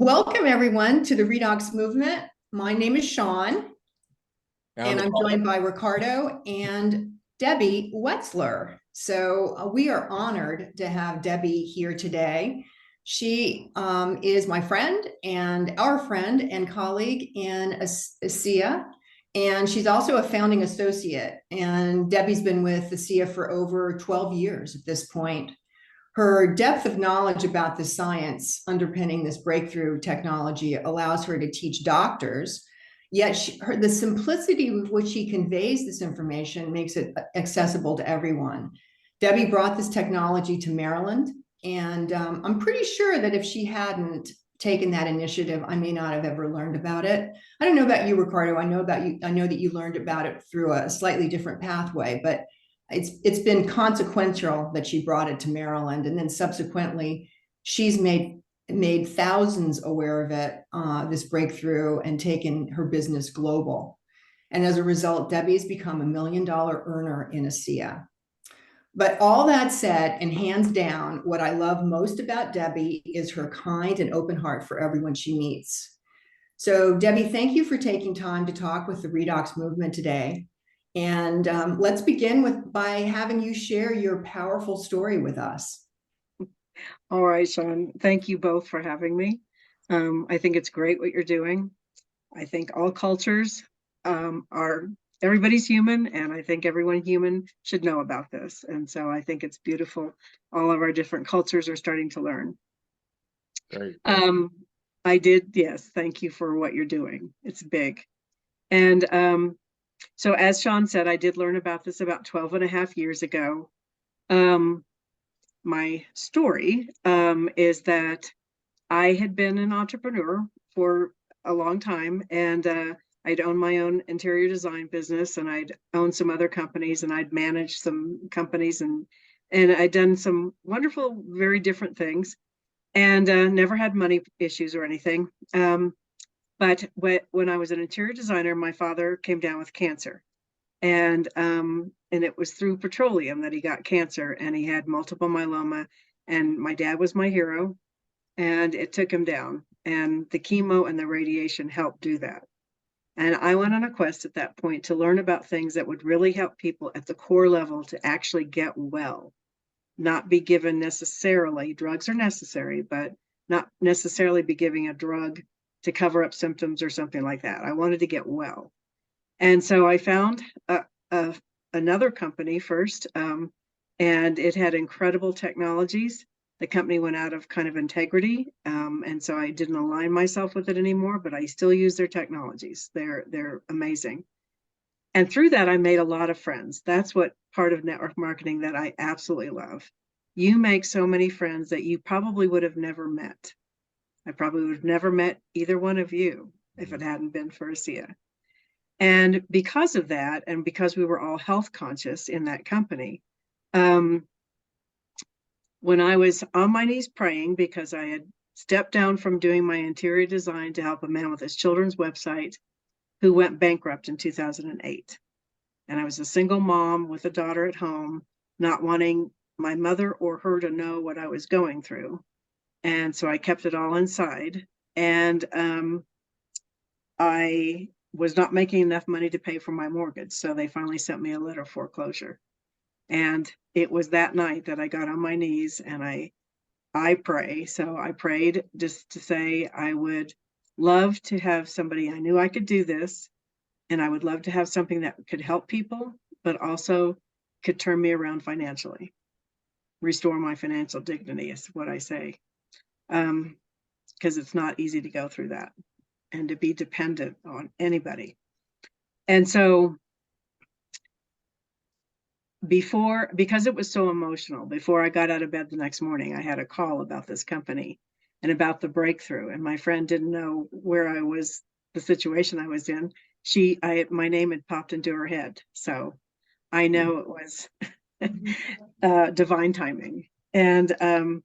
Welcome, everyone, to the Redox Movement. My name is Sean, And and I'm joined by Ricardo and Debbie Wetzler. So we are honored to have Debbie here today. She is my friend and our friend and colleague in ASEA, and she's also a founding associate. And Debbie's been with ASEA for over 12 years at this point. Her depth of knowledge about the science underpinning this breakthrough technology allows her to teach doctors, yet the simplicity with which she conveys this information makes it accessible to everyone. Debbie brought this technology to Maryland, and I'm pretty sure that if she hadn't taken that initiative, I may not have ever learned about it. I don't know about you, Ricardo. I know about you. I know that you learned about it through a slightly different pathway, but it's been consequential that she brought it to Maryland, and then subsequently she's made thousands aware of it, this breakthrough, and taken her business global. And as a result, Debbie's become $1 million earner in ASEA. But all that said, and hands down, what I love most about Debbie is her kind and open heart for everyone she meets. So, Debbie, thank you for taking time to talk with the Redox Movement today. And let's begin by having you share your powerful story with us. All right, Sean, thank you both for having me. I think it's great what you're doing. I think all cultures everybody's human, and I think everyone human should know about this. And so I think it's beautiful. All of our different cultures are starting to learn. Great. I did, yes, thank you for what you're doing. It's big. And so as Sean said, I did learn about this about 12 and a half years ago. My story is that I had been an entrepreneur for a long time, and I'd owned my own interior design business, and I'd owned some other companies, and I'd managed some companies, and I'd done some wonderful, very different things, and never had money issues or anything. But when I was an interior designer, my father came down with cancer, and it was through petroleum that he got cancer, and he had multiple myeloma, and my dad was my hero, and it took him down, and the chemo and the radiation helped do that. And I went on a quest at that point to learn about things that would really help people at the core level to actually get well, not be given necessarily, drugs are necessary, but not necessarily be giving a drug to cover up symptoms or something like that. I wanted to get well. And so I found another company first, and it had incredible technologies. The company went out of kind of integrity, and so I didn't align myself with it anymore, but I still use their technologies. They're amazing. And through that, I made a lot of friends. That's what part of network marketing that I absolutely love. You make so many friends that you probably would have never met. I probably would have never met either one of you if it hadn't been for ASEA. And because of that, and because we were all health conscious in that company, when I was on my knees praying, because I had stepped down from doing my interior design to help a man with his children's website who went bankrupt in 2008. And I was a single mom with a daughter at home, not wanting my mother or her to know what I was going through. And so I kept it all inside. And I was not making enough money to pay for my mortgage. So they finally sent me a letter of foreclosure. And it was that night that I got on my knees and I pray. So I prayed just to say I would love to have somebody, I knew I could do this, and I would love to have something that could help people, but also could turn me around financially, restore my financial dignity is what I say. Because it's not easy to go through that and to be dependent on anybody. And so because it was so emotional, before I got out of bed the next morning, I had a call about this company and about the breakthrough. And my friend didn't know where I was, the situation I was in. My name had popped into her head. So I know it was divine timing. And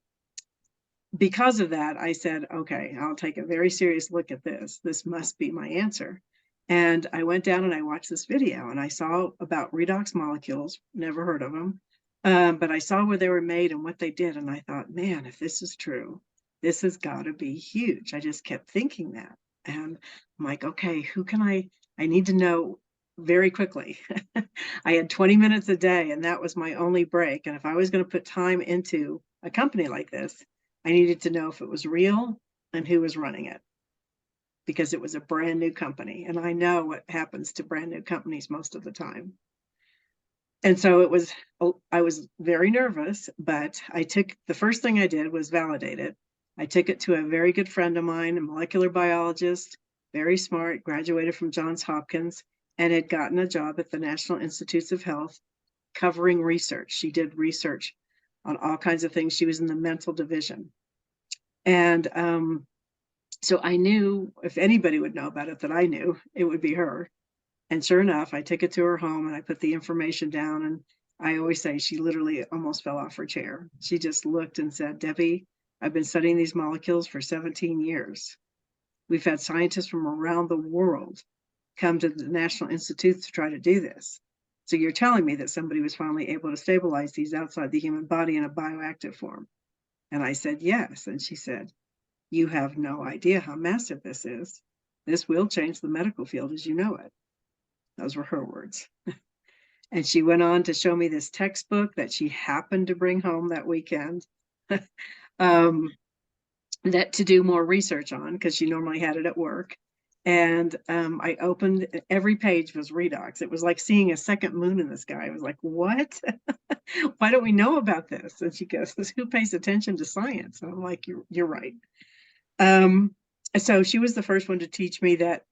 because of that, I said, okay, I'll take a very serious look at this. This must be my answer. And I went down and I watched this video and I saw about redox molecules, never heard of them, but I saw where they were made and what they did. And I thought, man, if this is true, this has got to be huge. I just kept thinking that. And I'm like, okay, who can I need to know very quickly. I had 20 minutes a day, and that was my only break. And if I was going to put time into a company like this, I needed to know if it was real and who was running it, because it was a brand new company. And I know what happens to brand new companies most of the time. And so I was very nervous, but the first thing I did was validate it. I took it to a very good friend of mine, a molecular biologist, very smart, graduated from Johns Hopkins, and had gotten a job at the National Institutes of Health covering research. She did research on all kinds of things. She was in the mental division. And so I knew if anybody would know about it that I knew, it would be her. And sure enough, I took it to her home and I put the information down. And I always say she literally almost fell off her chair. She just looked and said, Debbie, I've been studying these molecules for 17 years. We've had scientists from around the world come to the National Institutes to try to do this. So you're telling me that somebody was finally able to stabilize these outside the human body in a bioactive form? And I said, yes. And she said, you have no idea how massive this is. This will change the medical field as you know it. Those were her words. And she went on to show me this textbook that she happened to bring home that weekend that to do more research on, because she normally had it at work. And I opened, every page was redox. It was like seeing a second moon in the sky. I was like, what? Why don't we know about this? And she goes, who pays attention to science? And I'm like, you're right. So she was the first one to teach me that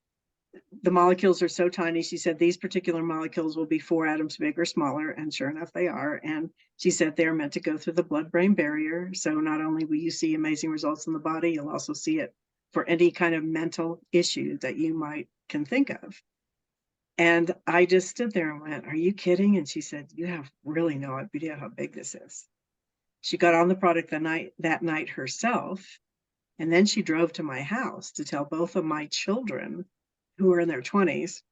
the molecules are so tiny. She said these particular molecules will be 4 atoms big or smaller, and sure enough they are. And she said they're meant to go through the blood-brain barrier, so not only will you see amazing results in the body, you'll also see it for any kind of mental issue that you can think of. And I just stood there and went, are you kidding? And she said, you have really no idea how big this is. She got on the product that night herself, and then she drove to my house to tell both of my children, who were in their 20s,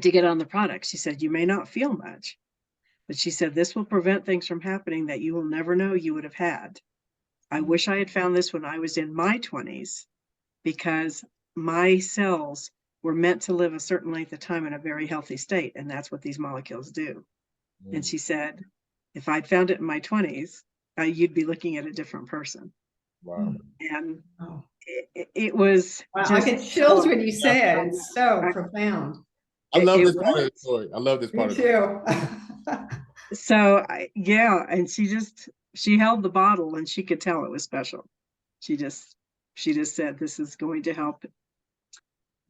to get on the product. She said, you may not feel much, but she said, this will prevent things from happening that you will never know you would have had. I wish I had found this when I was in my 20s, because my cells were meant to live a certain length of time in a very healthy state. And that's what these molecules do. And she said, if I'd found it in my 20s, you'd be looking at a different person. Wow. And it was Wow, just, I get chills when you say it. It's so profound. I love this part of the story. I love this part of Me the too. So and she held the bottle and she could tell it was special. She just said, this is going to help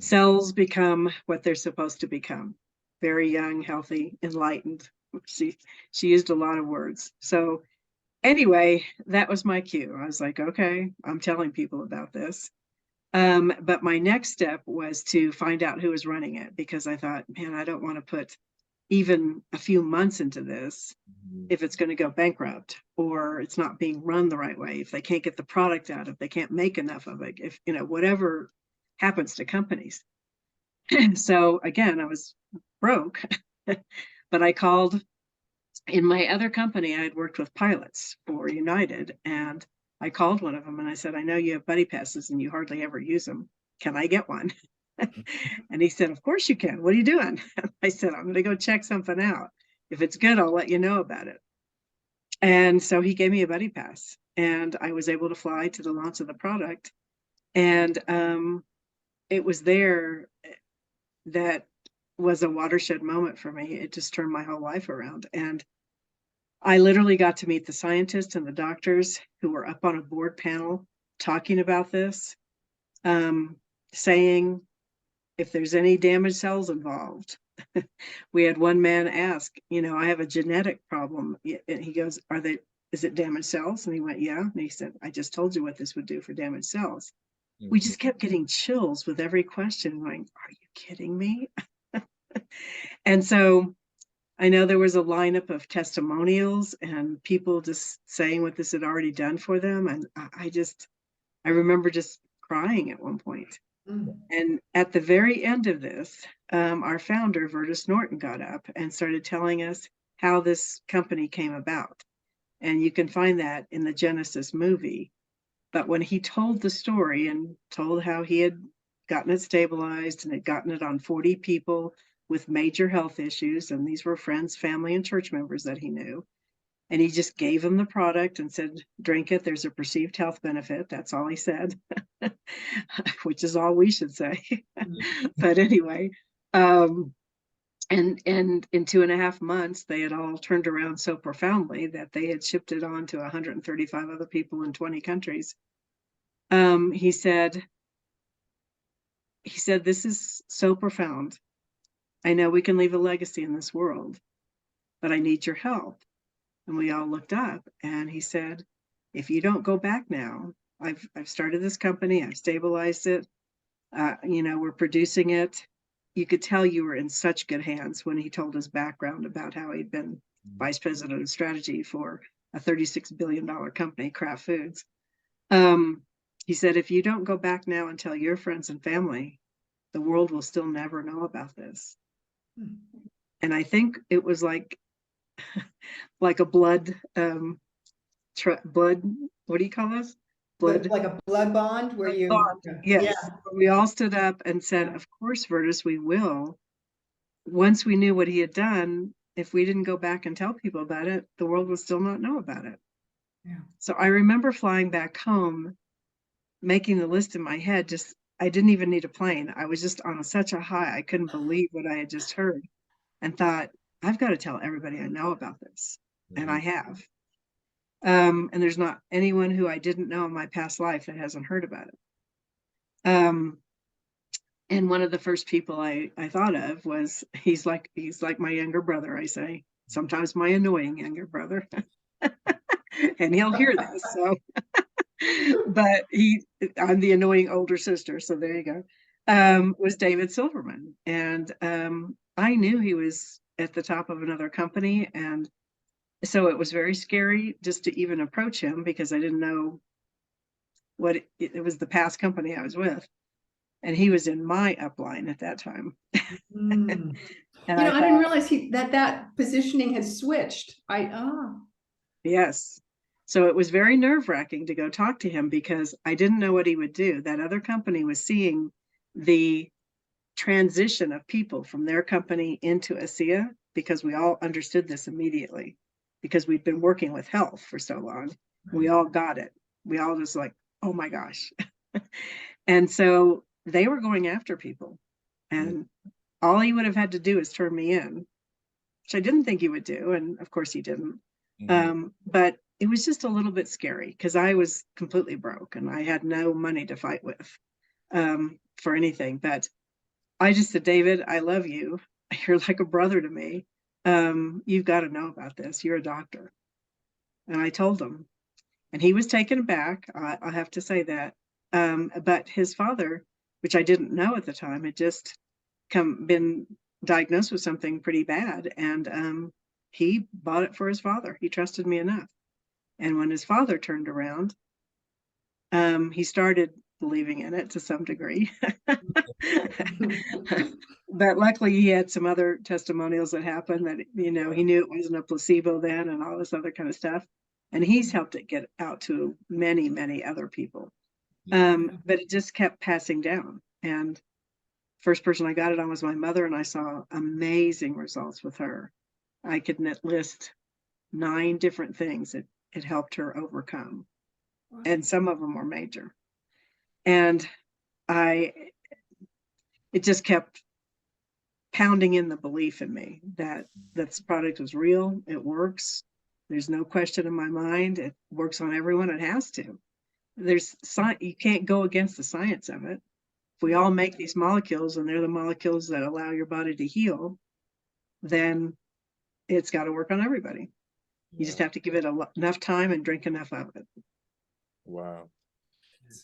cells become what they're supposed to become. Very young, healthy, enlightened. She used a lot of words. So anyway, that was my cue. I was like, okay, I'm telling people about this. But my next step was to find out who was running it, because I thought, man, I don't want to put even a few months into this if it's going to go bankrupt, or it's not being run the right way, if they can't get the product out, if they can't make enough of it, if, whatever happens to companies. So again, I was broke, but I called. In my other company, I had worked with pilots for United, and I called one of them and I said, I know you have buddy passes and you hardly ever use them. Can I get one? And he said, of course you can. What are you doing? I said, I'm going to go check something out. If it's good, I'll let you know about it. And so he gave me a buddy pass, and I was able to fly to the launch of the product. And it was there that was a watershed moment for me. It just turned my whole life around. And I literally got to meet the scientists and the doctors who were up on a board panel talking about this, saying if there's any damaged cells involved. We had one man ask, I have a genetic problem. And he goes, is it damaged cells? And he went, yeah. And he said, I just told you what this would do for damaged cells. We just kept getting chills with every question, going, are you kidding me? And so I know there was a lineup of testimonials and people just saying what this had already done for them. And I remember just crying at one point. And at the very end of this, our founder, Vertus Norton, got up and started telling us how this company came about. And you can find that in the Genesis movie. But when he told the story and told how he had gotten it stabilized and had gotten it on 40 people with major health issues, and these were friends, family, and church members that he knew, and he just gave them the product and said, drink it, there's a perceived health benefit. That's all he said, which is all we should say. But anyway, and in 2.5 months, they had all turned around so profoundly that they had shipped it on to 135 other people in 20 countries. He said, this is so profound. I know we can leave a legacy in this world, but I need your help. And we all looked up, and he said, if you don't go back now, I've started this company, I've stabilized it, we're producing it. You could tell you were in such good hands when he told his background about how he'd been vice president of strategy for a $36 billion company, Kraft Foods. He said, if you don't go back now and tell your friends and family, the world will still never know about this. And I think it was like a blood, what do you call this? Blood, like a blood bond where you, bond. Yes. yeah. We all stood up and said, of course, Virtus, we will. Once we knew what he had done, if we didn't go back and tell people about it, the world would still not know about it. Yeah. So I remember flying back home, making the list in my head. I didn't even need a plane. I was just on such a high. I couldn't believe what I had just heard, and thought, I've got to tell everybody I know about this. And I have. And there's not anyone who I didn't know in my past life that hasn't heard about it. And one of the first people I thought of was, he's like my younger brother, I say, sometimes my annoying younger brother. And he'll hear this. So, but I'm the annoying older sister. So there you go. Was David Silverman. And I knew he was at the top of another company. And so it was very scary just to even approach him, because I didn't know what it was, the past company I was with. And he was in my upline at that time. And I didn't realize that positioning has switched. Yes. So it was very nerve-wracking to go talk to him, because I didn't know what he would do. That other company was seeing the transition of people from their company into ASEA, because we all understood this immediately, because we'd been working with health for so long. We all got it. We all just like, oh my gosh. And so they were going after people, and all he would have had to do is turn me in, which I didn't think he would do. And of course he didn't. But it was just a little bit scary, because I was completely broke and I had no money to fight with for anything. But I just said, David, I love you. You're like a brother to me. You've got to know about this. You're a doctor. And I told him, and he was taken aback. I have to say that. But his father, which I didn't know at the time, had just been diagnosed with something pretty bad. And he bought it for his father. He trusted me enough. And when his father turned around, he started believing in it to some degree. But luckily he had some other testimonials that happened that, he knew it wasn't a placebo then, and all this other kind of stuff. And he's helped it get out to many, many other people. But it just kept passing down. And first person I got it on was my mother, and I saw amazing results with her. I could list 9 different things that it helped her overcome. And some of them were major. And it just kept pounding in the belief in me that this product was real. It works. There's no question in my mind. It works on everyone. It has to. You can't go against the science of it. If we all make these molecules and they're the molecules that allow your body to heal, then it's got to work on everybody. You just have to give it enough time and drink enough of it. Wow.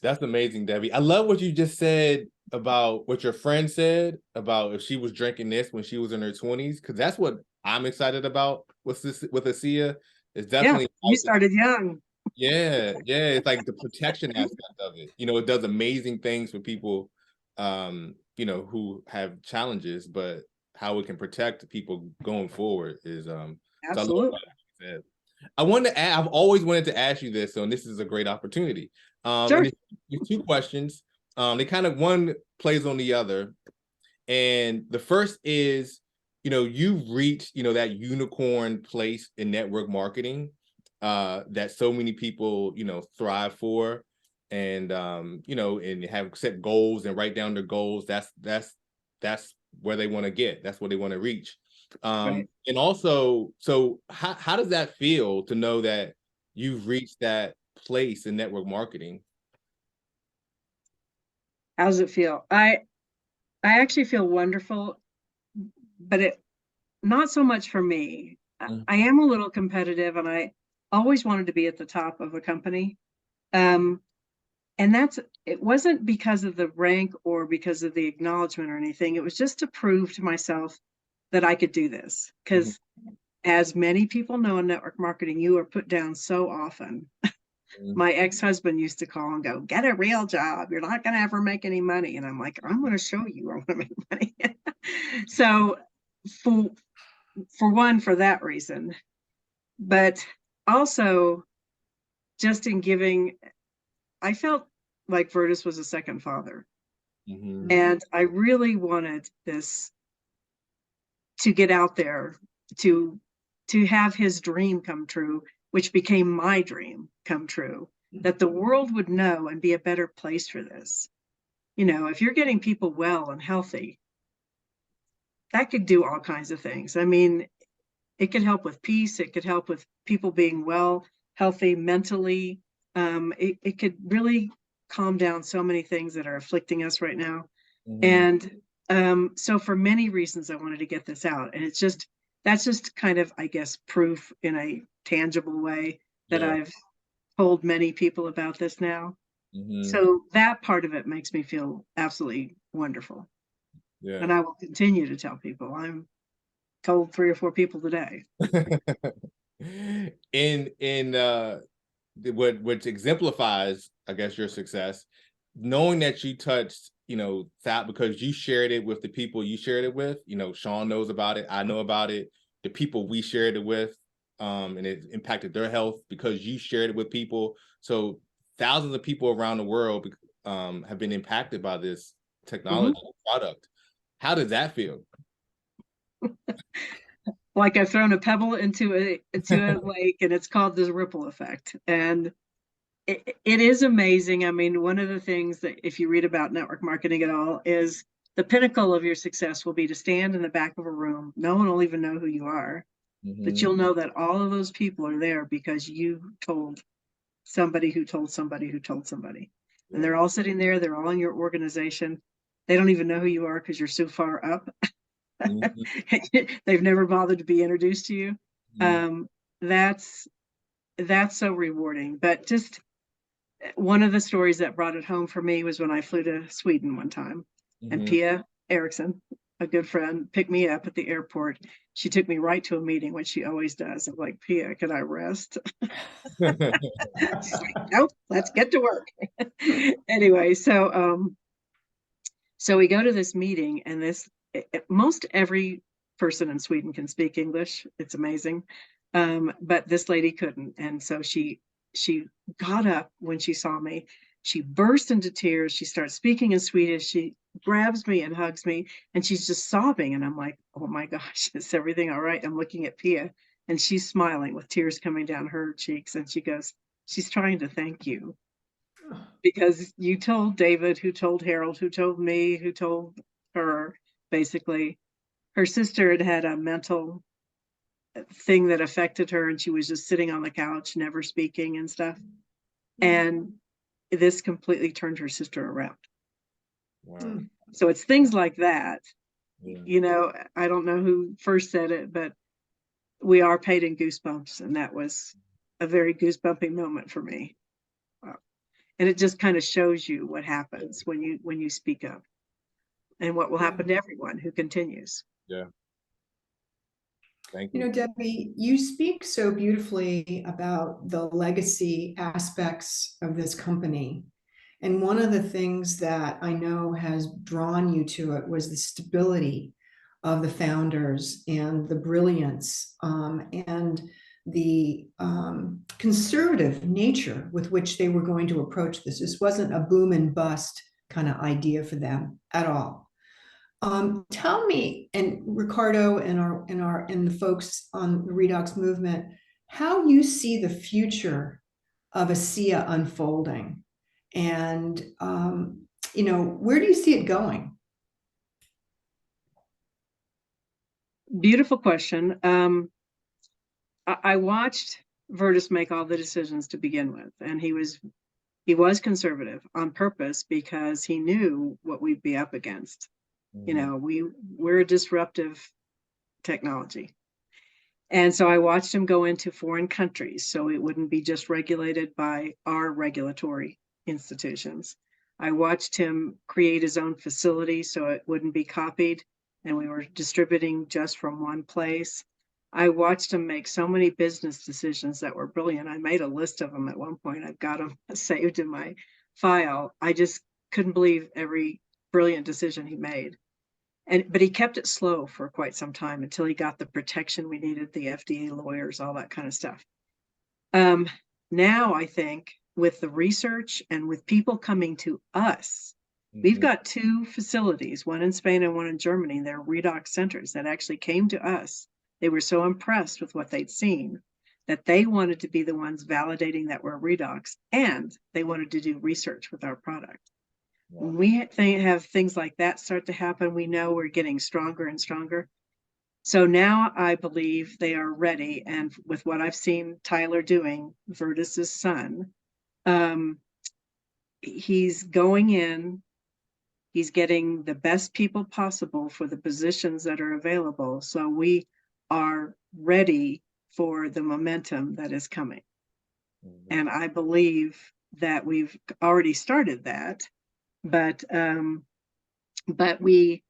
That's amazing, Debbie. I love what you just said about what your friend said about if she was drinking this when she was in her 20s, because that's what I'm excited about with ASEA. It's definitely you started young. Yeah, it's like the protection aspect of it. It does amazing things for people, who have challenges, but how it can protect people going forward is Absolutely. So I wanted to I've always wanted to ask you this, so this is a great opportunity. And Sure. it's two questions. They kind of one plays on the other. And the first is, you've reached, that unicorn place in network marketing that so many people, thrive for, and and have set goals and write down their goals. That's where they want to get. That's what they want to reach. Right. And also, so how does that feel to know that you've reached that place in network marketing? How does it feel? I actually feel wonderful, but it not so much for me. I am a little competitive, and I always wanted to be at the top of a company. Um, and it wasn't because of the rank or because of the acknowledgement or anything. It was just to prove to myself that I could do this. Because as many people know in network marketing, you are put down so often. My ex-husband used to call and go, get a real job. You're not going to ever make any money. And I'm like, I'm going to show you I want to make money. So for for that reason, but also just in giving, I felt like Virtus was a second father. And I really wanted this to get out there, to have his dream come true, which became my dream come true, that the world would know and be a better place for this. If you're getting people well and healthy, that could do all kinds of things. I mean, it could help with peace. It could help with people being well, healthy mentally. It could really calm down so many things that are afflicting us right now. And so for many reasons, I wanted to get this out. And that's just kind of, I guess, proof in a tangible way that I've told many people about this now. So that part of it makes me feel absolutely wonderful. Yeah. And I will continue to tell people. I'm told 3 or 4 people today. in what exemplifies, I guess, your success, knowing that you touched, that because you shared it with the people you shared it with. Sean knows about it, I know about it, the people we shared it with, and it impacted their health because you shared it with people. So thousands of people around the world have been impacted by this technology product. How does that feel? Like I've thrown a pebble into a lake, and it's called the ripple effect. And it is amazing. I mean, one of the things that, if you read about network marketing at all, is the pinnacle of your success will be to stand in the back of a room. No one will even know who you are, but you'll know that all of those people are there because you told somebody who told somebody who told somebody. And they're all sitting there. They're all in your organization. They don't even know who you are because you're so far up. They've never bothered to be introduced to you. That's so rewarding. But just one of the stories that brought it home for me was when I flew to Sweden one time, and Pia Eriksson, a good friend, picked me up at the airport. She took me right to a meeting, which she always does. I'm like, Pia, can I rest? She's like, nope, let's get to work. Anyway, so we go to this meeting, and most every person in Sweden can speak English. It's amazing. But this lady couldn't. And so she got up when she saw me. She burst into tears. She starts speaking in Swedish. She grabs me and hugs me, and she's just sobbing. And I'm like, oh my gosh, is everything all right? I'm looking at Pia, and she's smiling with tears coming down her cheeks. And she goes, she's trying to thank you because you told David, who told Harold, who told me, who told her. Basically, her sister had a mental thing that affected her, and she was just sitting on the couch, never speaking and stuff. And this completely turned her sister around. Wow. So it's things like that. I don't know who first said it, but we are paid in goosebumps, and that was a very goosebumpy moment for me. Wow. And it just kind of shows you what happens when you speak up, and what will happen to everyone who continues. Yeah. Thank you. Debbie, you speak so beautifully about the legacy aspects of this company. And one of the things that I know has drawn you to it was the stability of the founders and the brilliance, and the conservative nature with which they were going to approach this. This wasn't a boom and bust kind of idea for them at all. Tell me, and Ricardo and the folks on the Redox Movement, how you see the future of ASEA unfolding, and where do you see it going? Beautiful question. I watched Virtus make all the decisions to begin with, and he was conservative on purpose because he knew what we'd be up against. You know, we're a disruptive technology. And so I watched him go into foreign countries so it wouldn't be just regulated by our regulatory institutions. I watched him create his own facility so it wouldn't be copied and we were distributing just from one place. I watched him make so many business decisions that were brilliant. I made a list of them at one point. I've got them saved in my file. I just couldn't believe every brilliant decision he made. But he kept it slow for quite some time until he got the protection we needed, the FDA lawyers, all that kind of stuff. Now I think with the research and with people coming to us, we've got 2 facilities, one in Spain and one in Germany. They're Redox centers that actually came to us. They were so impressed with what they'd seen that they wanted to be the ones validating that we're Redox, and they wanted to do research with our product. When we have things like that start to happen, we know we're getting stronger and stronger. So now I believe they are ready. And with what I've seen Tyler doing, Virtus's son, he's going in, he's getting the best people possible for the positions that are available. So we are ready for the momentum that is coming. And I believe that we've already started that. But we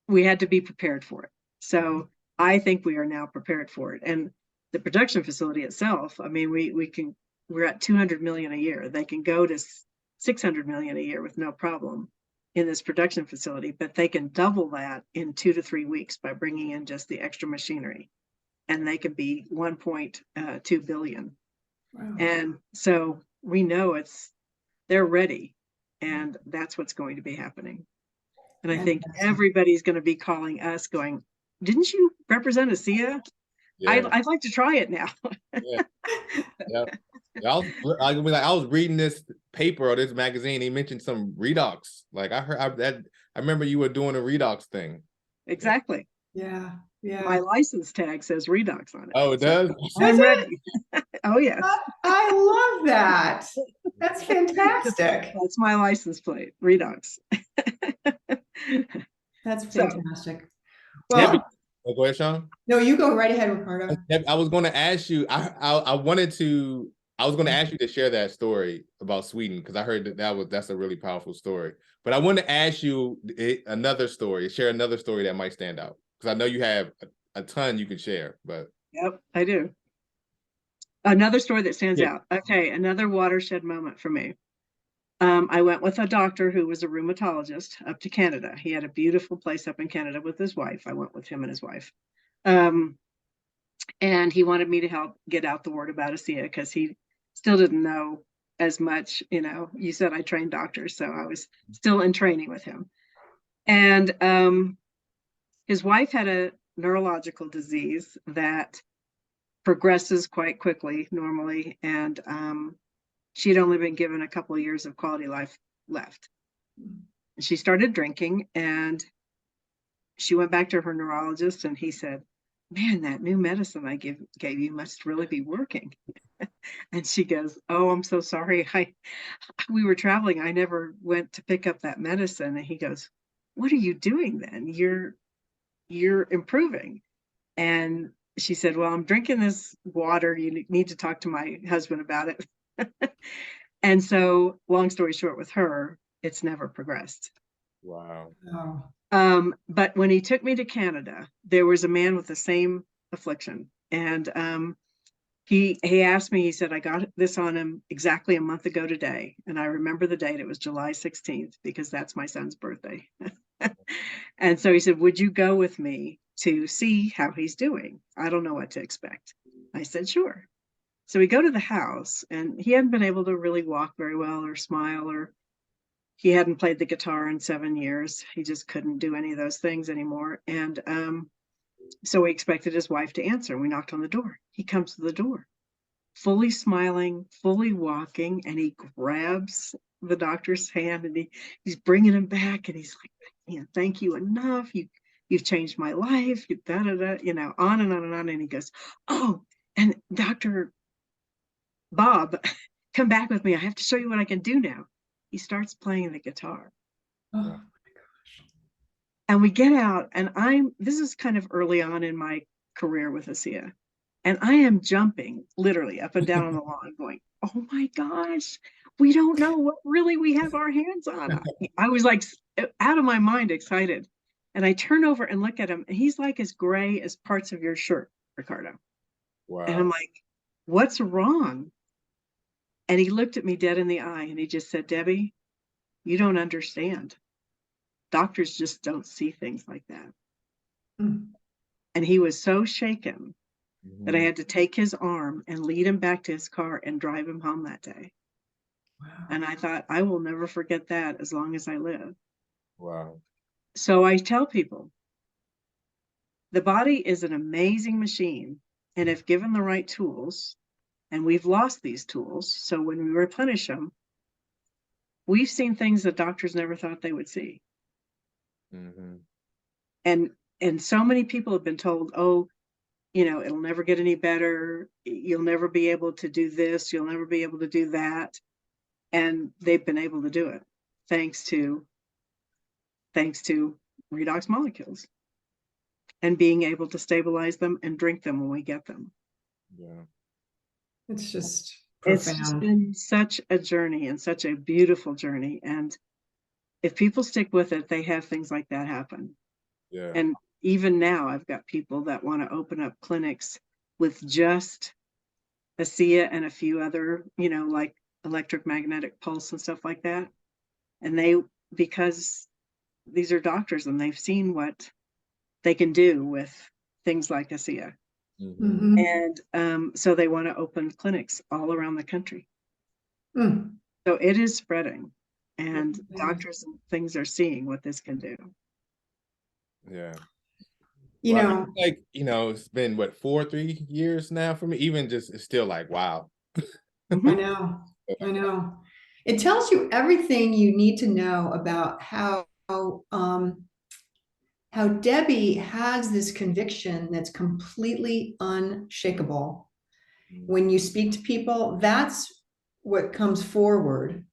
had to be prepared for it. So I think we are now prepared for it. And the production facility itself, I mean, we're at 200 million a year. They can go to 600 million a year with no problem in this production facility, but they can double that in 2 to 3 weeks by bringing in just the extra machinery. And they could be 1.2 billion. Wow. And so we know they're ready. And that's what's going to be happening. And I think everybody's going to be calling us going, didn't you represent ASEA? Yeah. I'd like to try it now. Yeah. I was reading this paper or this magazine. He mentioned some Redox. Like I remember you were doing a Redox thing. Exactly. Yeah. Yeah. My license tag says Redox on it. Oh, it does? I'm ready. Oh, yes. I love that. That's fantastic. That's my license plate, Redox. That's fantastic. Well, go ahead, Sean. No, you go right ahead, Ricardo. I was going to ask you, I was going to ask you to share that story about Sweden, because I heard that's a really powerful story. But I want to ask you share another story that might stand out, because I know you have a ton you can share. But yep, I do. Another story that stands out. Okay, another watershed moment for me. I went with a doctor who was a rheumatologist up to Canada. He had a beautiful place up in Canada with his wife. I went with him and his wife. And he wanted me to help get out the word about ASEA because he still didn't know as much. You said I trained doctors, so I was still in training with him. And his wife had a neurological disease that progresses quite quickly normally, and she'd only been given a couple of years of quality life left. She started drinking, and she went back to her neurologist, and he said, man, that new medicine I gave you must really be working. And she goes, oh, I'm so sorry. We were traveling. I never went to pick up that medicine. And he goes, what are you doing then? You're improving. And she said, well, I'm drinking this water. You need to talk to my husband about it. And so, long story short, with her, it's never progressed. Wow. But when he took me to Canada, there was a man with the same affliction. And he asked me, he said, I got this on him exactly a month ago today. And I remember the date, it was July 16th, because that's my son's birthday. And so he said, would you go with me to see how he's doing? I don't know what to expect. I said, sure. So we go to the house, and he hadn't been able to really walk very well or smile, or he hadn't played the guitar in 7 years. He just couldn't do any of those things anymore. And so we expected his wife to answer. We knocked on the door. He comes to the door, fully smiling, fully walking, and he grabs the doctor's hand, and he's bringing him back, and he's like, thank you enough. You've changed my life. You da da da, on and on and on. And he goes, oh, and Dr. Bob, come back with me. I have to show you what I can do now. He starts playing the guitar. Oh, And we get out, and this is kind of early on in my career with ASEA. And I am jumping literally up and down on the lawn going, oh my gosh, we don't know what really we have our hands on. I was like out of my mind excited. And I turn over and look at him, and he's like as gray as parts of your shirt, Ricardo. Wow. And I'm like, what's wrong? And he looked at me dead in the eye, and he just said, Debbie, you don't understand. Doctors just don't see things like that. Mm. And he was so shaken that I Mhm. had to take his arm and lead him back to his car and drive him home that day. Wow. And I thought, I will never forget that as long as I live. Wow. So I tell people, the body is an amazing machine. And if given the right tools, and we've lost these tools, so when we replenish them, we've seen things that doctors never thought they would see. Mm-hmm. And so many people have been told, oh, it'll never get any better. You'll never be able to do this. You'll never be able to do that. And they've been able to do it thanks to redox molecules and being able to stabilize them and drink them when we get them. Yeah. It's just It's just profound. been such a journey, and such a beautiful journey. And if people stick with it, they have things like that happen. Yeah. And even now, I've got people that want to open up clinics with just ASEA and a few other, like electromagnetic pulse and stuff like that. And because these are doctors and they've seen what they can do with things like ASEA. Mm-hmm. Mhm. And so they want to open clinics all around the country. Mm. So it is spreading, and Yeah. doctors and things are seeing what this can do. Yeah. You Well, I know, mean, like, it's been what, 3 years now for me. Even just, it's still like, wow. I Mhm. know, I know. It tells you everything you need to know about how Debbie has this conviction that's completely unshakable. When you speak to people, that's what comes forward.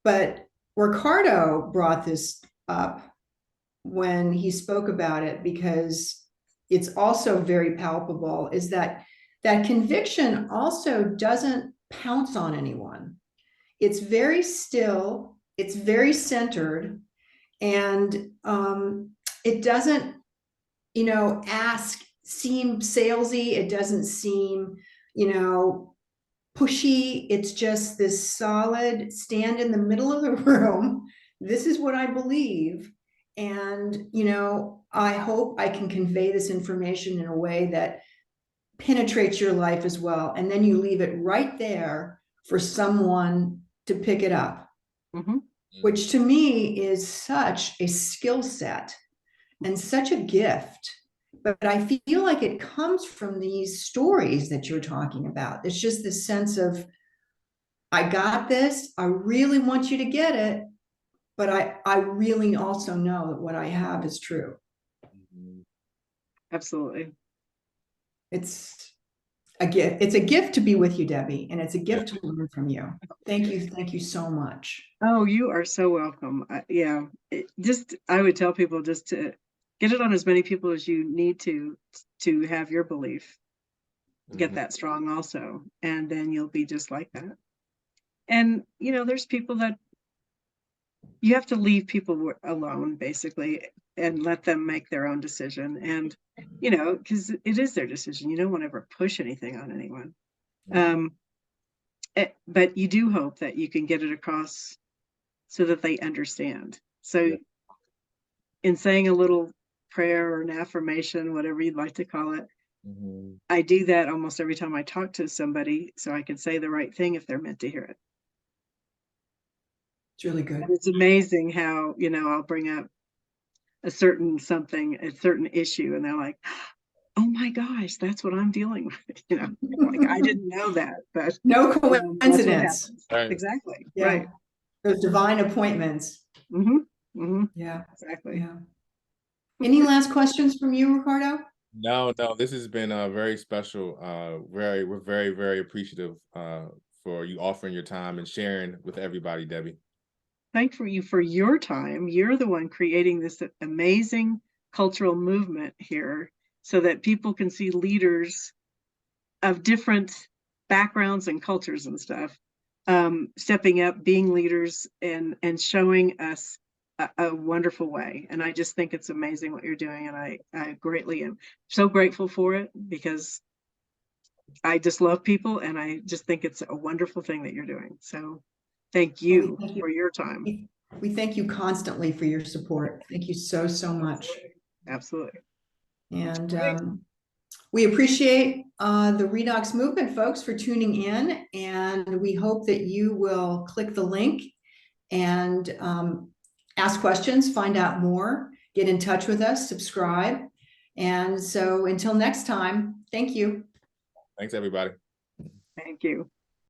But Ricardo brought this up when he spoke about it, because it's also very palpable, is that conviction also doesn't pounce on anyone. It's very still, it's very centered, and it doesn't, seem salesy. It doesn't seem, pushy. It's just this solid stand in the middle of the room. This is what I believe. And, I hope I can convey this information in a way that penetrates your life as well. And then you leave it right there for someone to pick it up, Mhm. which to me is such a skill set and such a gift. But I feel like it comes from these stories that you're talking about. It's just this sense of, I got this. I really want you to get it. But I really also know that what I have is true. Mhm. Absolutely. It's a gift. It's a gift to be with you, Debbie, and it's a Yeah. gift to learn from you. Thank you. Thank you so much. Oh, you are so welcome. I would tell people just to get it on as many people as you need to have your belief get Mhm. that strong also, and then you'll be just like that. And there's people that you have to leave people alone basically and let them make their own decision. And because it is their decision, you don't want to ever push anything on anyone. Mhm. But you do hope that you can get it across so that they understand. So Yeah. in saying a little prayer or an affirmation, whatever you'd like to call it, Mhm. I do that almost every time I talk to somebody, so I can say the right thing if they're meant to hear it. It's really good. And it's amazing how, I'll bring up a certain issue, and they're like, oh my gosh, that's what I'm dealing with. Like, I didn't know that, but No that's what coincidence. happens. Right. Exactly. Yeah. Right. Those divine appointments. Yeah. Exactly. Yeah. Any last questions from you, Ricardo? No, this has been very special. We're very, very appreciative for you offering your time and sharing with everybody, Debbie. Thank you for your time. You're the one creating this amazing cultural movement here so that people can see leaders of different backgrounds and cultures and stuff stepping up, being leaders, and showing us a wonderful way. And I just think it's amazing what you're doing, and I greatly am so grateful for it, because I just love people, and I just think it's a wonderful thing that you're doing. So thank Well, you for your time. We thank you constantly for your support. Thank you so, so much. Absolutely. And we appreciate the Redox Movement folks for tuning in, and we hope that you will click the link and ask questions, find out more, get in touch with us, subscribe. And so until next time, thank you. Thanks, everybody. Thank you.